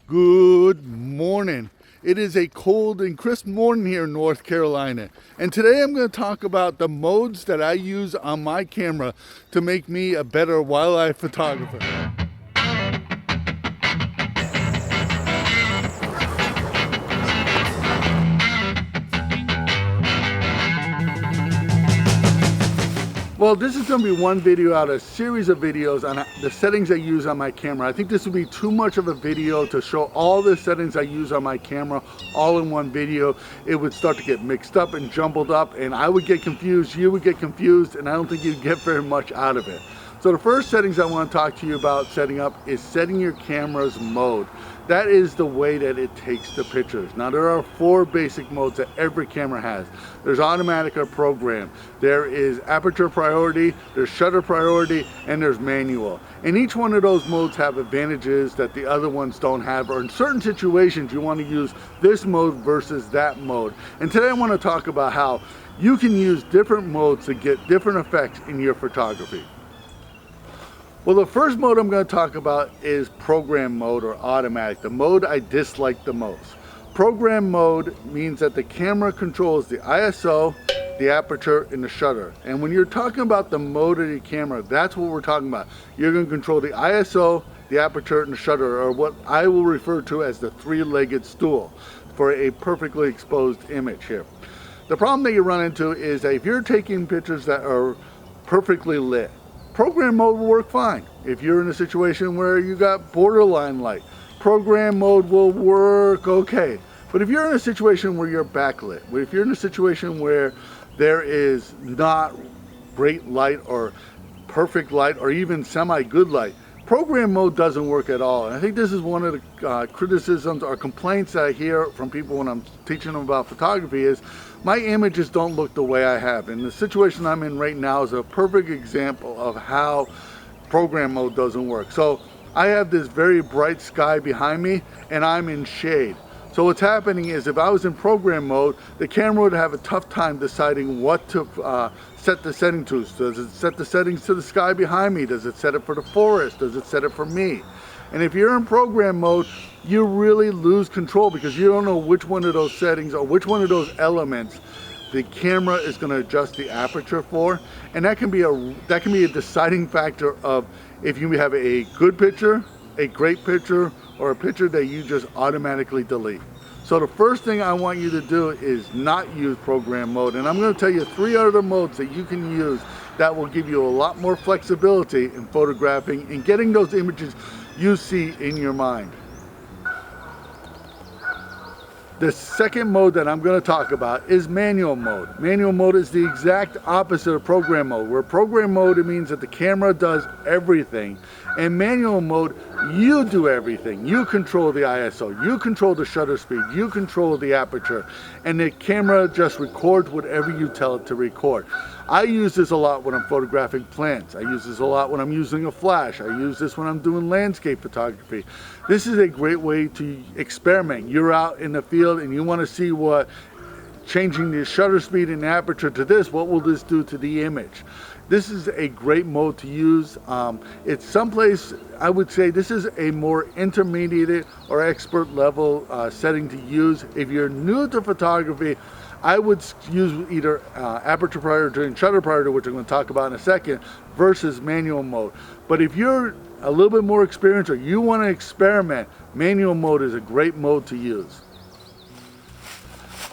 Good morning. It is a cold and crisp morning here in North Carolina. And today I'm going to talk about the modes that I use on my camera to make me a better wildlife photographer. Well, this is going to be one video out of a series of videos on the settings I use on my camera. I think this would be too much of a video to show all the settings I use on my camera all in one video. It would start to get mixed up and jumbled up, and I would get confused, you would get confused, and I don't think you'd get very much out of it. So the first settings I want to talk to you about setting up is setting your camera's mode. That is the way that it takes the pictures. Now there are 4 basic modes that every camera has. There's automatic or program. There is aperture priority, there's shutter priority, and there's manual. And each one of those modes have advantages that the other ones don't have, or in certain situations you want to use this mode versus that mode. And today I want to talk about how you can use different modes to get different effects in your photography. Well, the first mode I'm going to talk about is program mode or automatic, the mode I dislike the most. Program mode means that the camera controls the ISO, the aperture, and the shutter. And when you're talking about the mode of your camera, that's what we're talking about. You're going to control the ISO, the aperture, and the shutter, or what I will refer to as the 3-legged stool for a perfectly exposed image here. The problem that you run into is that if you're taking pictures that are perfectly lit, program mode will work fine. If you're in a situation where you got borderline light, program mode will work okay. But if you're in a situation where you're backlit, if you're in a situation where there is not great light or perfect light or even semi-good light, program mode doesn't work at all. And I think this is one of the criticisms or complaints that I hear from people when I'm teaching them about photography is my images don't look the way I have. And the situation I'm in right now is a perfect example of how program mode doesn't work. So I have this very bright sky behind me and I'm in shade. So what's happening is if I was in program mode, the camera would have a tough time deciding what to set the setting to. Does it set the settings to the sky behind me? Does it set it for the forest? Does it set it for me? And if you're in program mode, you really lose control because you don't know which one of those settings or which one of those elements the camera is going to adjust the aperture for. And that can be a deciding factor of if you have a good picture, a great picture, or a picture that you just automatically delete. So the first thing I want you to do is not use program mode. And I'm going to tell you 3 other modes that you can use that will give you a lot more flexibility in photographing and getting those images you see in your mind. The second mode that I'm going to talk about is manual mode. Manual mode is the exact opposite of program mode. Where program mode, it means that the camera does everything. In manual mode, you do everything. You control the ISO, you control the shutter speed, you control the aperture, and the camera just records whatever you tell it to record. I use this a lot when I'm photographing plants. I use this a lot when I'm using a flash. I use this when I'm doing landscape photography. This is a great way to experiment. You're out in the field and you want to see what changing the shutter speed and the aperture to this, what will this do to the image? This is a great mode to use. It's someplace, I would say this is a more intermediate or expert level setting to use. If you're new to photography, I would use either aperture priority and shutter priority, which I'm going to talk about in a second, versus manual mode. But if you're a little bit more experienced or you want to experiment, manual mode is a great mode to use.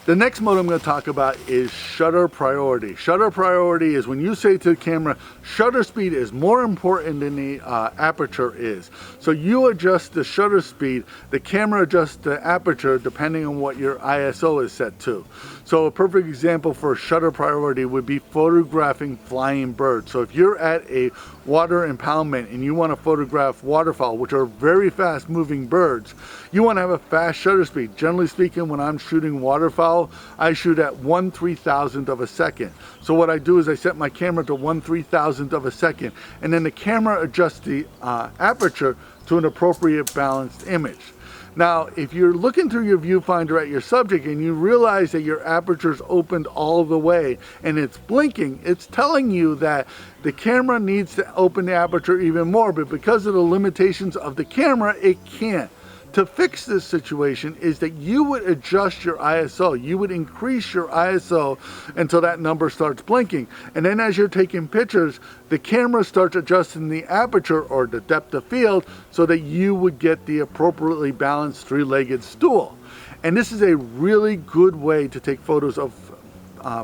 The next mode I'm going to talk about is shutter priority. Shutter priority is when you say to the camera, shutter speed is more important than the aperture is. So you adjust the shutter speed, the camera adjusts the aperture depending on what your ISO is set to. So a perfect example for shutter priority would be photographing flying birds. So if you're at a water impoundment and you want to photograph waterfowl, which are very fast moving birds, you want to have a fast shutter speed. Generally speaking, when I'm shooting waterfowl, I shoot at 1/3000th of a second. So what I do is I set my camera to 1/3000th of a second, and then the camera adjusts the aperture to an appropriate balanced image. Now, if you're looking through your viewfinder at your subject and you realize that your aperture's opened all the way and it's blinking, it's telling you that the camera needs to open the aperture even more, but because of the limitations of the camera, it can't. To fix this situation is that you would adjust your ISO. You would increase your ISO until that number starts blinking. And then as you're taking pictures, the camera starts adjusting the aperture or the depth of field so that you would get the appropriately balanced three-legged stool. And this is a really good way to take photos of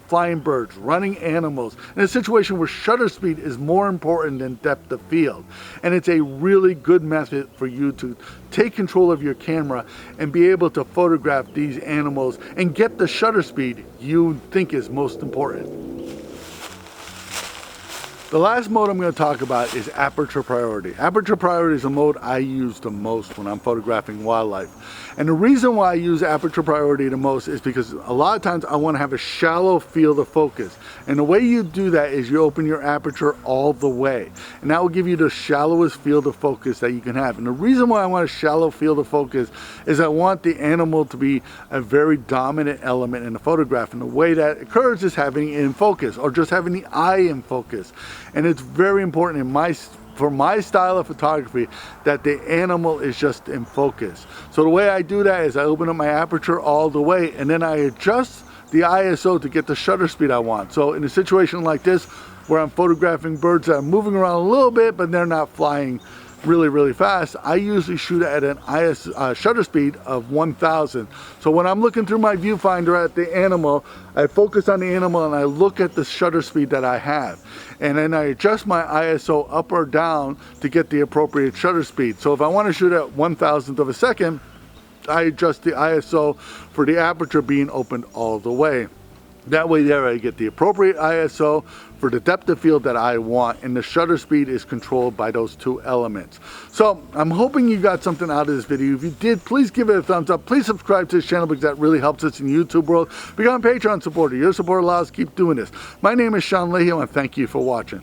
flying birds, running animals, in a situation where shutter speed is more important than depth of field. And it's a really good method for you to take control of your camera and be able to photograph these animals and get the shutter speed you think is most important. The last mode I'm going to talk about is aperture priority. Aperture priority is a mode I use the most when I'm photographing wildlife. And the reason why I use aperture priority the most is because a lot of times I want to have a shallow field of focus. And the way you do that is you open your aperture all the way. And that will give you the shallowest field of focus that you can have. And the reason why I want a shallow field of focus is I want the animal to be a very dominant element in the photograph. And the way that occurs is having it in focus or just having the eye in focus. And it's very important for my style of photography that the animal is just in focus. So the way I do that is I open up my aperture all the way and then I adjust the ISO to get the shutter speed I want. So in a situation like this where I'm photographing birds that are moving around a little bit but they're not flying really fast, I usually shoot at an shutter speed of 1000. So when I'm looking through my viewfinder at the animal, I focus on the animal and I look at the shutter speed that I have. And then I adjust my ISO up or down to get the appropriate shutter speed. So if I want to shoot at 1,000th of a second, I adjust the ISO for the aperture being opened all the way. That way there I get the appropriate ISO for the depth of field that I want, and the shutter speed is controlled by those two elements. So I'm hoping you got something out of this video. If you did, please give it a thumbs up. Please subscribe to this channel because that really helps us in the YouTube world. Become a Patreon supporter. Your support allows us to keep doing this. My name is Sean Leahy and thank you for watching.